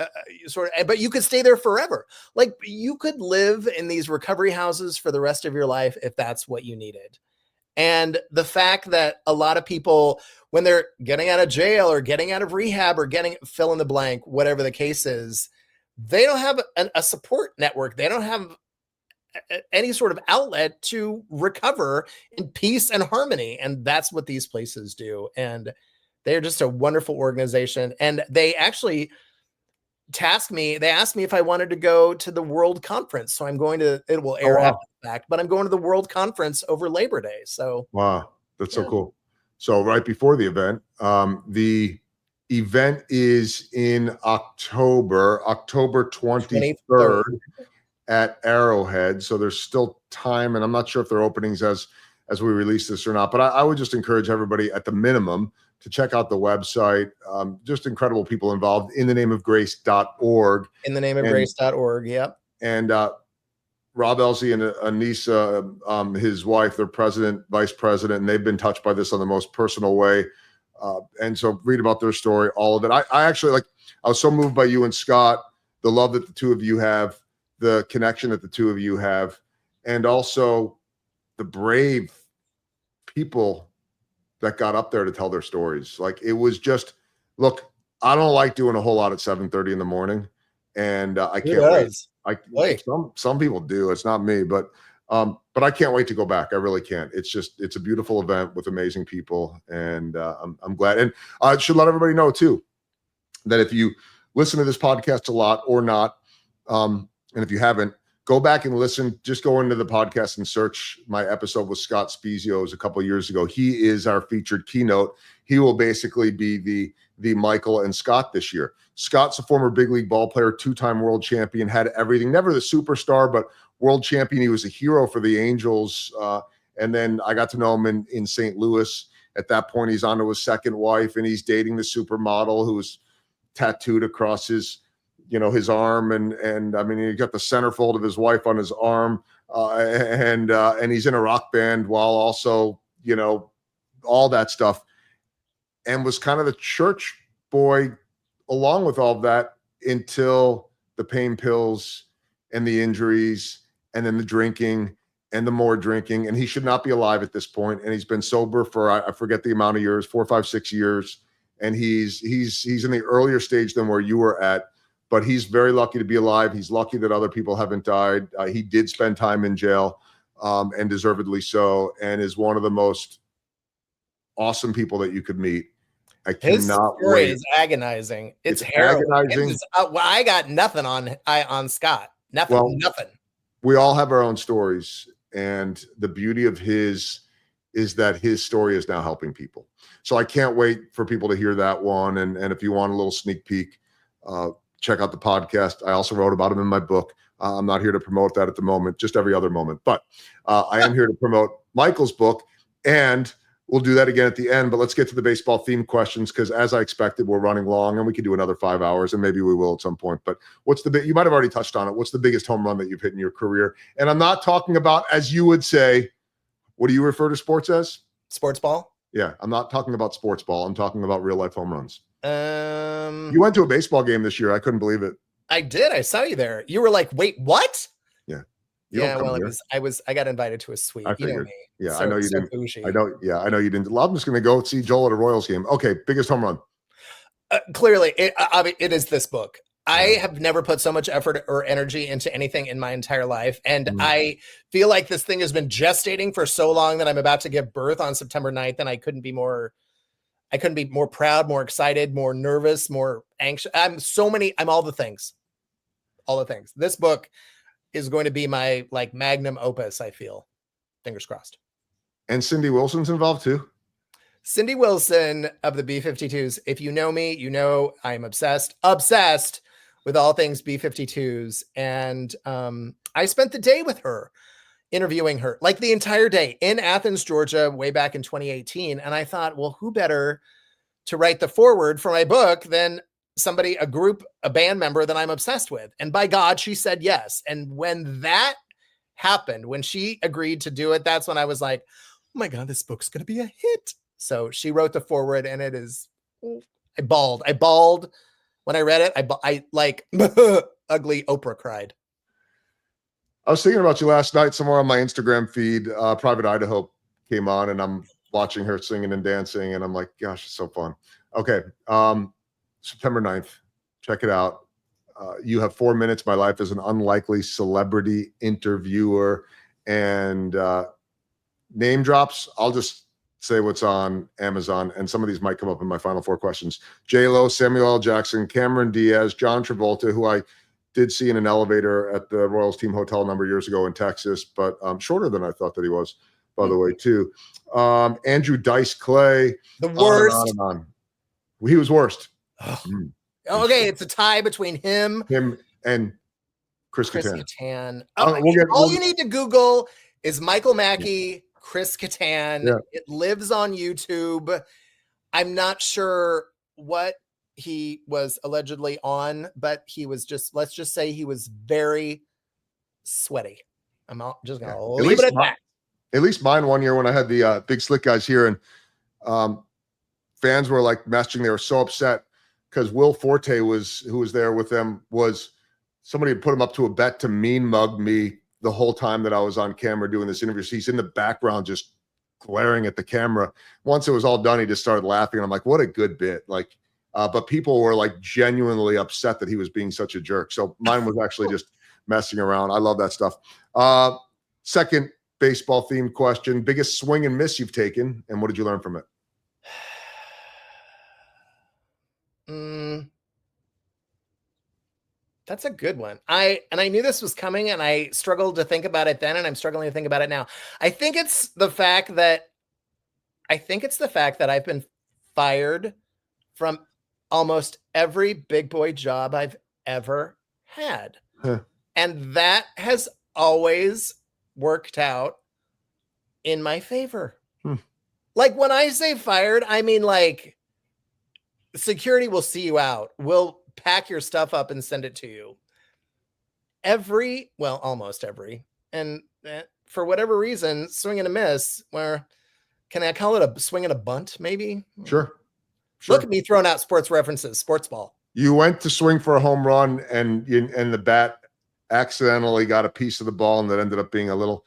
but you could stay there forever. Like you could live in these recovery houses for the rest of your life if that's what you needed. And the fact that a lot of people, when they're getting out of jail or getting out of rehab or fill in the blank, whatever the case is, they don't have a support network. They don't have any sort of outlet to recover in peace and harmony. And that's what these places do. And they're just a wonderful organization. And they actually asked me if I wanted to go to the World Conference. So I'm going to, it will air after the fact, but I'm going to the World Conference over Labor Day. So wow, that's so cool. So right before the event is in October 23rd at Arrowhead. So there's still time, and I'm not sure if there are openings as we release this or not, but I would just encourage everybody at the minimum to check out the website. Just incredible people involved. InTheNameOfGrace.org. InTheNameOfGrace.org. Yep. And Rob Elsey and Anissa, his wife, they're president, vice president, and they've been touched by this on the most personal way. And so read about their story, all of it. I actually I was so moved by you and Scott, the love that the two of you have, the connection that the two of you have, and also the brave people that got up there to tell their stories. Like it was just, look, I don't like doing a whole lot at 7:30 in the morning, and I can't wait. Some people do. It's not me, but I can't wait to go back. I really can't. It's a beautiful event with amazing people, and I'm glad. And I should let everybody know too that if you listen to this podcast a lot or not, and if you haven't, go back and listen. Just go into the podcast and search my episode with Scott Spezio a couple of years ago. He is our featured keynote. He will basically be the Michael and Scott this year. Scott's a former big league ball player, 2-time world champion, had everything, never the superstar, but world champion. He was a hero for the Angels. And then I got to know him in St. Louis. At that point, he's on to his second wife, and he's dating the supermodel who's tattooed across his arm. And I mean, he got the centerfold of his wife on his arm. And he's in a rock band while also, all that stuff, and was kind of the church boy along with all of that until the pain pills and the injuries and then the drinking and the more drinking. And he should not be alive at this point. And he's been sober for, I forget the amount of years, 4, 5, 6 years. And he's in the earlier stage than where you were at, but he's very lucky to be alive. He's lucky that other people haven't died. He did spend time in jail, and deservedly so, and is one of the most awesome people that you could meet. I His cannot story wait. is agonizing. It's harrowing. agonizing. Well, I got nothing on Scott. Nothing. We all have our own stories, and the beauty of his is that his story is now helping people. So I can't wait for people to hear that one. And if you want a little sneak peek, check out the podcast. I also wrote about him in my book. I'm not here to promote that at the moment, just every other moment. But I am here to promote Michael's book, and we'll do that again at the end. But let's get to the baseball theme questions, because as I expected, we're running long, and we could do another 5 hours, and maybe we will at some point. But you might have already touched on it. What's the biggest home run that you've hit in your career? And I'm not talking about, as you would say, what do you refer to sports as? Sports ball? Yeah, I'm not talking about sports ball. I'm talking about real life home runs. You went to a baseball game this year. I couldn't believe it. I did. I saw you there. You were like, "Wait, what?" Yeah. Well, I got invited to a suite. I figured. You know me. Yeah, so, I know you didn't. Bougie. I know you didn't. I'm just going to go see Joel at a Royals game. Okay, biggest home run. Clearly, it is this book. I have never put so much effort or energy into anything in my entire life. And I feel like this thing has been gestating for so long that I'm about to give birth on September 9th. And I couldn't be more proud, more excited, more nervous, more anxious. I'm all the things. All the things. This book is going to be my magnum opus, I feel. Fingers crossed. And Cindy Wilson's involved too. Cindy Wilson of the B-52s. If you know me, you know I'm obsessed with all things B-52s. And I spent the day with her, interviewing her, the entire day in Athens, Georgia, way back in 2018. And I thought, well, who better to write the foreword for my book than a band member that I'm obsessed with? And by God, she said yes. And when that happened, when she agreed to do it, that's when I was like, oh my God, this book's going to be a hit. So she wrote the foreword, and it is, I bawled when I read it. I ugly Oprah cried. I was thinking about you last night somewhere on my Instagram feed. Private Idaho came on, and I'm watching her singing and dancing, and I'm like, gosh, it's so fun. Okay. September 9th, check it out. You have 4 minutes. My life as an unlikely celebrity interviewer, and name drops. I'll just say what's on Amazon, and some of these might come up in my final 4 questions. J-Lo, Samuel L. Jackson, Cameron Diaz, John Travolta, who I did see in an elevator at the Royals team hotel a number of years ago in Texas, but shorter than I thought that he was, by the way, too. Andrew Dice Clay. The worst. On and on. He was worst. Okay, it's a tie between him and Chris Kattan. All you need to Google is Michael Mackie, Chris Kattan. Yeah. It lives on YouTube. I'm not sure what he was allegedly on, but he was let's just say he was very sweaty. I'm just going to leave it at that. At least mine one year when I had the Big Slick guys here, and fans were messaging. They were so upset because Will Forte who was there with them, somebody had put him up to a bet to mean mug me the whole time that I was on camera doing this interview. So he's in the background just glaring at the camera. Once it was all done, he just started laughing. And I'm like, what a good bit. But people were genuinely upset that he was being such a jerk. So mine was actually just messing around. I love that stuff. Second baseball themed question, biggest swing and miss you've taken, and what did you learn from it? That's a good one. I knew this was coming, and I struggled to think about it then, and I'm struggling to think about it now. I think it's the fact that I've been fired from almost every big boy job I've ever had. Huh. And that has always worked out in my favor. Like when I say fired, I mean like security will see you out. We'll pack your stuff up and send it to you. Almost every. And for whatever reason, swing and a miss, where can I call it a swing and a bunt maybe? Sure. Look at me throwing out sports references, sports ball. You went to swing for a home run and the bat accidentally got a piece of the ball, and that ended up being a little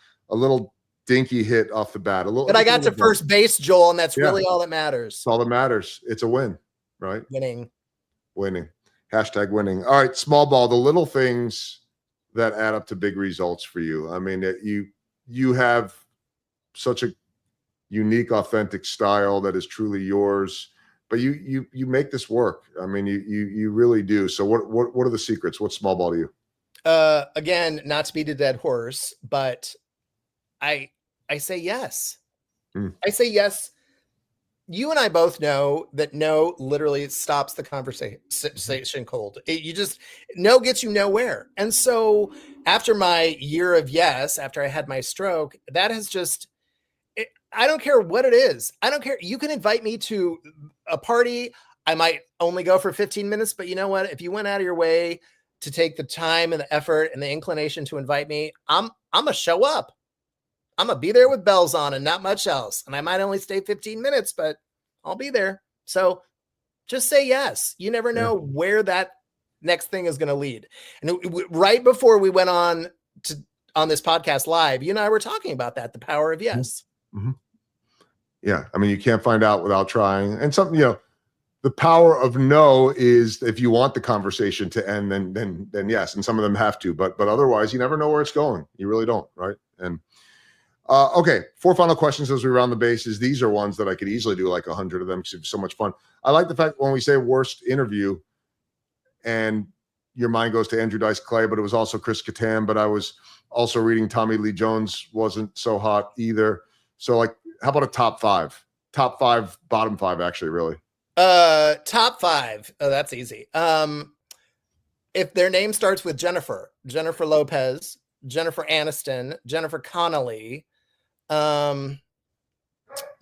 dinky hit off the bat. But I got to first base, Joel, and that's really all that matters. That's all that matters. It's a win, right? Winning. Hashtag winning. All right, small ball, the little things that add up to big results for you. I mean, you have such a unique, authentic style that is truly yours, but you make this work. I mean, you really do. So what are the secrets? What's small ball to you? Again, not to beat a dead horse, but I say yes. I say yes. You and I both know that no literally stops the conversation cold. No gets you nowhere. And so after my year of yes, after I had my stroke, that has just, I don't care what it is. I don't care. You can invite me to a party. I might only go for 15 minutes, but you know what? If you went out of your way to take the time and the effort and the inclination to invite me, I'm going to show up. I'm going to be there with bells on and not much else. And I might only stay 15 minutes, but I'll be there. So just say yes. You never know where that next thing is going to lead. And right before we went on this podcast live, you and I were talking about that, the power of yes. Mm-hmm. Yeah. I mean, you can't find out without trying. And something, the power of no is if you want the conversation to end, then yes. And some of them have to, but otherwise you never know where it's going. You really don't. Right. And okay, 4 final questions as we round the bases. These are ones that I could easily do like 100 of them because it's so much fun. I like the fact when we say worst interview and your mind goes to Andrew Dice Clay, but it was also Chris Kattan, but I was also reading Tommy Lee Jones wasn't so hot either. So like, how about a top five, bottom five, actually, really? Top five. Oh, that's easy. If their name starts with Jennifer Lopez, Jennifer Aniston, Jennifer Connelly,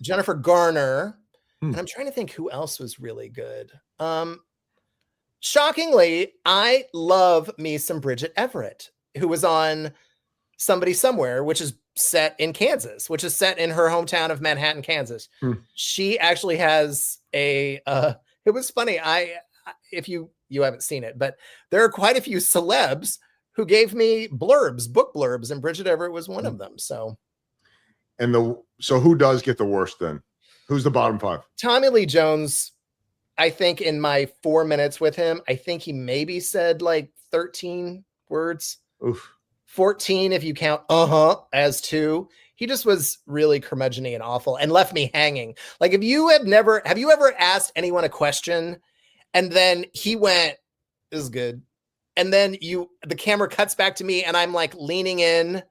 Jennifer Garner, and I'm trying to think who else was really good. Shockingly, I love me some Bridget Everett, who was on Somebody Somewhere, which is set in Kansas, which is set in her hometown of Manhattan, Kansas. She actually has it was funny. If you haven't seen it, but there are quite a few celebs who gave me book blurbs, and Bridget Everett was one of them. So, so who does get the worst then? Who's the bottom five? Tommy Lee Jones. I think in my 4 minutes with him, I think he maybe said like 13 words. Oof. 14 if you count as 2. He just was really curmudgeon-y and awful and left me hanging. Like have you ever asked anyone a question and then he went, "This is good." And then the camera cuts back to me and I'm like leaning in.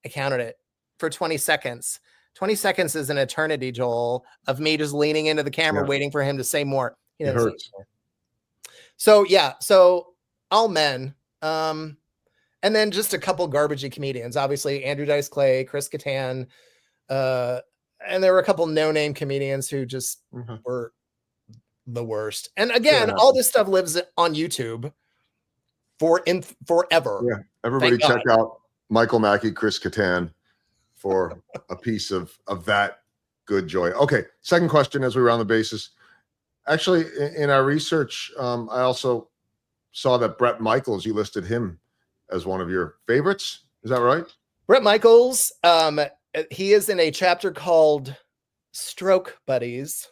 I counted it for 20 seconds. 20 seconds is an eternity, Joel, of me just leaning into the camera, waiting for him to say more. It hurts. So all men. And then just a couple garbagey comedians, obviously Andrew Dice Clay, Chris Kattan, and there were a couple no-name comedians who just were the worst. And again, all this stuff lives on YouTube forever. Yeah, everybody check out Michael Mackie, Chris Kattan for a piece of that good joy. Okay, second question as we round the bases. Actually, in our research, I also saw that Bret Michaels, you listed him as one of your favorites. Is that right? Bret Michaels, he is in a chapter called Stroke Buddies.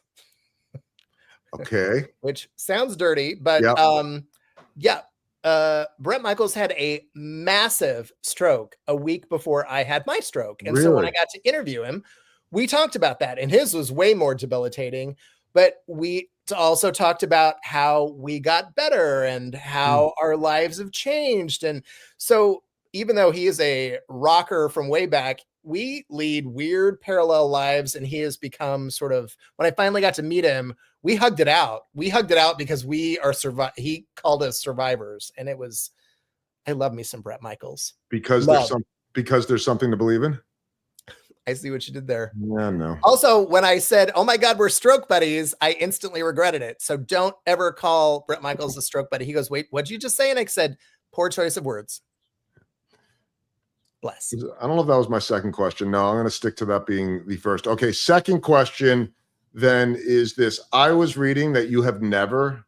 Okay. Which sounds dirty, but Bret Michaels had a massive stroke a week before I had my stroke. And so when I got to interview him, we talked about that. And his was way more debilitating, but we also talked about how we got better and how our lives have changed. And so even though he is a rocker from way back, we lead weird parallel lives, and he has become sort of, when I finally got to meet him, we hugged it out. We hugged it out because we are he called us survivors. And it was, I love me some Bret Michaels. Because there's something to believe in. I see what you did there. Yeah, no. Also, when I said, oh my God, we're stroke buddies, I instantly regretted it. So don't ever call Bret Michaels a stroke buddy. He goes, wait, what'd you just say? And I said, poor choice of words. Bless. I don't know if that was my second question. No, I'm going to stick to that being the first. Okay, second question then is this. I was reading that you have never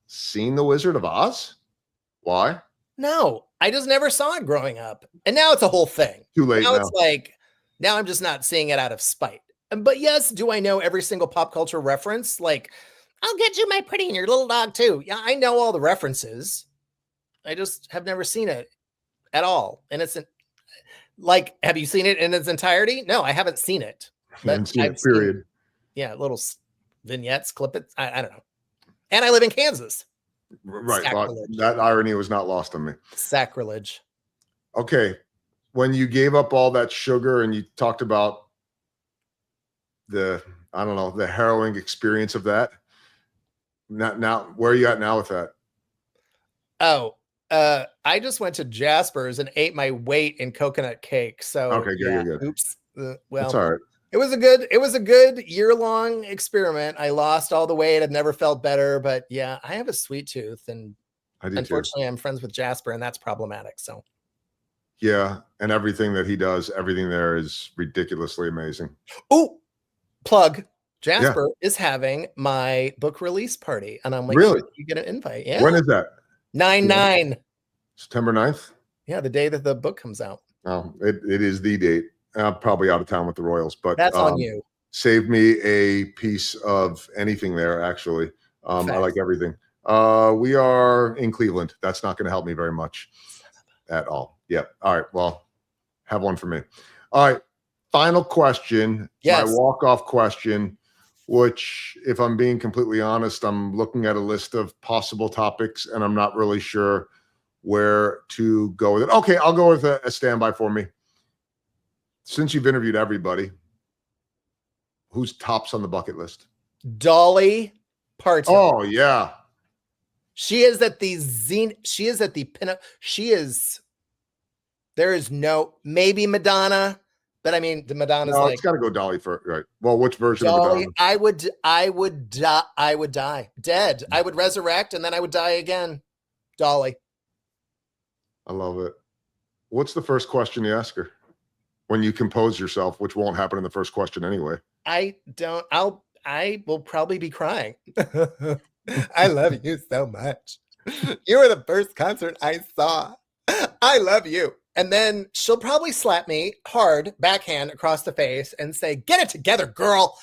seen The Wizard of Oz. Why? No, I just never saw it growing up. And now it's a whole thing. Too late now. It's like, now I'm just not seeing it out of spite. But yes, do I know every single pop culture reference? Like, I'll get you my pretty and your little dog too. Yeah, I know all the references. I just have never seen it at all. And it's like, have you seen it in its entirety? No, I haven't seen it. But period. Yeah, little vignettes, clip it. I don't know. And I live in Kansas. Right. That irony was not lost on me. Sacrilege. Okay. When you gave up all that sugar and you talked about the harrowing experience of that. Now, where are you at now with that? Oh, I just went to Jasper's and ate my weight in coconut cake. So okay, good. Oops. Well, that's all right. It was a good year-long experiment. I lost all the weight. I've never felt better, but yeah, I have a sweet tooth, and unfortunately, I'm friends with Jasper, and that's problematic. So, yeah, and everything that he does, everything there is ridiculously amazing. Oh, plug. Jasper is having my book release party, and I'm like, really? You get an invite. Yeah. When is that? 9/9. September 9th? Yeah, the day that the book comes out. Oh, it is the date. I'm probably out of town with the Royals, but that's on you. Save me a piece of anything there, actually. I like everything. We are in Cleveland. That's not going to help me very much at all. Yep. All right. Well, have one for me. All right. Final question. Yes. My walk-off question, which, if I'm being completely honest, I'm looking at a list of possible topics, and I'm not really sure where to go with it. Okay, I'll go with a standby for me. Since you've interviewed everybody, who's tops on the bucket list? Dolly Parton. Oh, yeah. She is at the she is at the pinup. There is no, maybe Madonna, but I mean, the Madonna's no, it's got to go Dolly for, right. Well, which version of Madonna? I would die. Dead. I would resurrect, and then I would die again. Dolly. I love it. What's the first question you ask her when you compose yourself, which won't happen in the first question anyway? I will probably be crying. I love you so much. You were the first concert I saw. I love you. And then she'll probably slap me hard, backhand across the face, and say, "Get it together, girl,"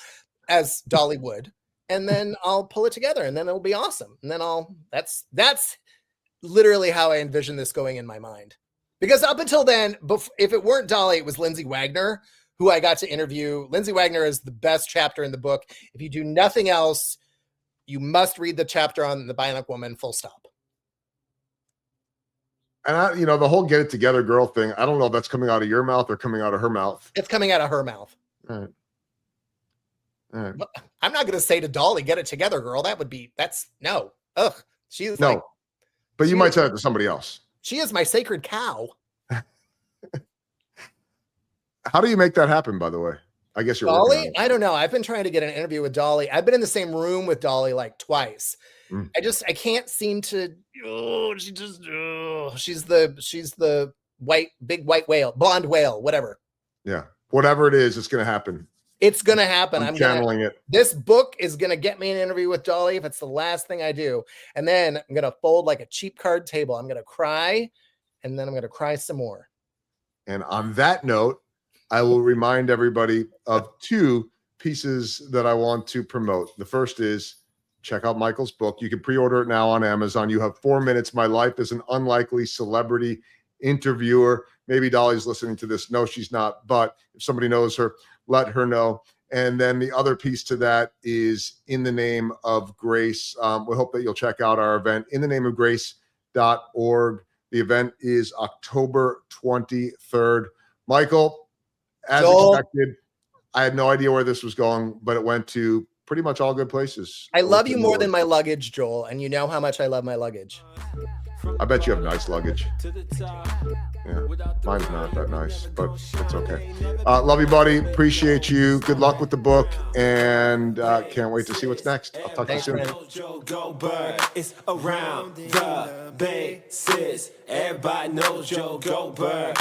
as Dolly would. And then I'll pull it together, and then it'll be awesome. And then that's literally how I envision this going in my mind. Because up until then, if it weren't Dolly, it was Lindsay Wagner, who I got to interview. Lindsay Wagner is the best chapter in the book. If you do nothing else, you must read the chapter on the Bionic Woman, full stop. And the whole "get it together, girl" thing, I don't know if that's coming out of your mouth or coming out of her mouth. It's coming out of her mouth. All right. I'm not going to say to Dolly, "Get it together, girl." That's no. Ugh. She's no. But you might say it to somebody else. She is my sacred cow. How do you make that happen, by the way? I guess you're Dolly. I don't know. I've been trying to get an interview with Dolly. I've been in the same room with Dolly like twice. I can't seem to. She's the big white whale, blonde whale, whatever. Yeah, whatever it is, it's going to happen. It's going to happen. I'm channeling it. This book is going to get me an interview with Dolly if it's the last thing I do. And then I'm going to fold like a cheap card table. I'm going to cry, and then I'm going to cry some more. And on that note, I will remind everybody of two pieces that I want to promote. The first is check out Michael's book. You can pre-order it now on Amazon. You have 4 minutes. My life as an unlikely celebrity interviewer. Maybe Dolly's listening to this. No, she's not. But if somebody knows her, let her know. And then the other piece to that is In the Name of Grace. We hope that you'll check out our event, inthenameofgrace.org. The event is October 23rd. Michael, as Joel. expected, I had no idea where this was going, but it went to pretty much all good places. I love you more than my luggage, Joel, and you know how much I love my luggage. I bet you have nice luggage. Yeah, mine's not that nice, but it's okay. Love you, buddy. Appreciate you. Good luck with the book, and can't wait to see what's next. I'll talk to you soon. It's around the bases. Everybody knows Joe Goldberg.